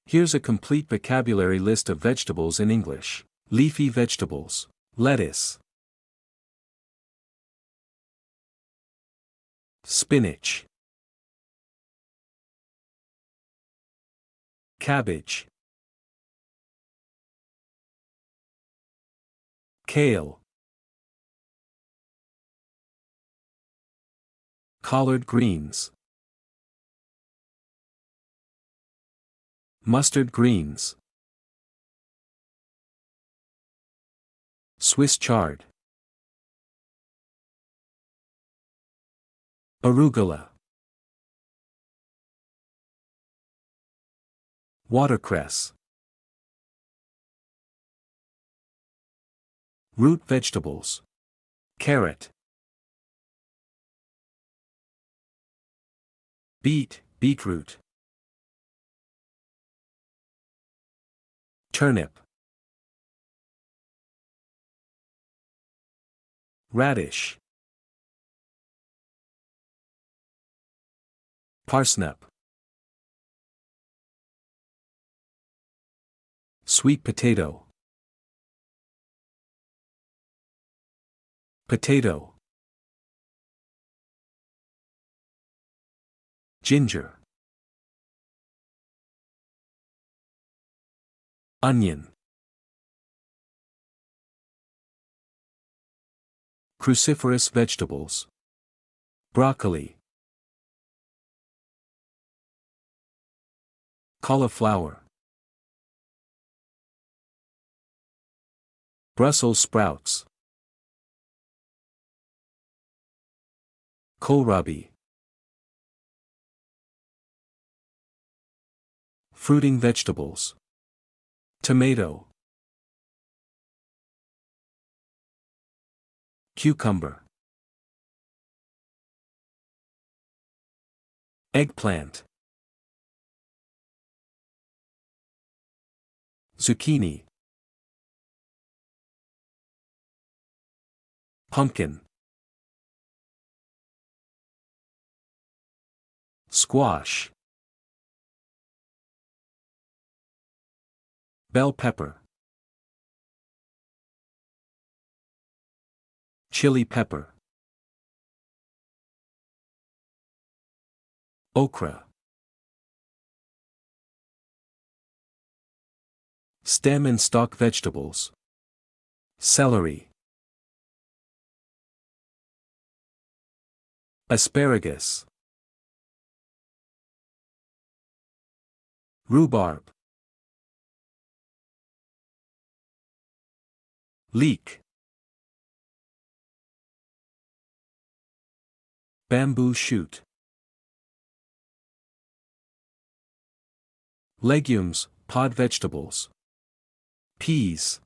Here's a complete vocabulary list of vegetables in English. Leafy vegetables. Lettuce. Spinach. Cabbage. Kale. Collard greens. Mustard greens. Swiss chard. Arugula. Watercress. Root vegetables. Carrot. Beetroot. Turnip. Radish. Parsnip. Sweet potato. Potato. Ginger. Onion. Cruciferous vegetables. Broccoli. Cauliflower. Brussels sprouts. Kohlrabi. Fruiting vegetables. Tomato. Cucumber. Eggplant. Zucchini. Pumpkin. Squash. Bell pepper. Chili pepper. Okra. Stem and stalk vegetables. Celery. Asparagus. Rhubarb. Leek. Bamboo shoot. Legumes, pod vegetables. Peas.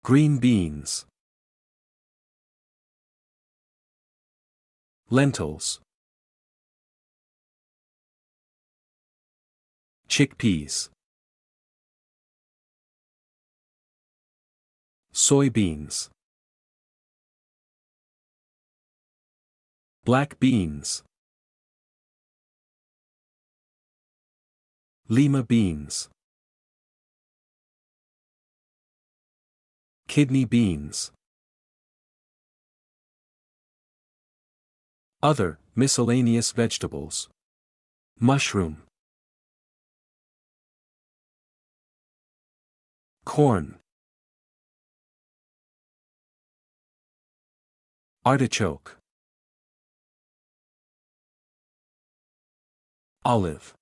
Green beans. Lentils. Chickpeas. Soybeans. Black beans. Lima beans. Kidney beans. Other, miscellaneous vegetables. Mushroom. Corn. Artichoke. Olive.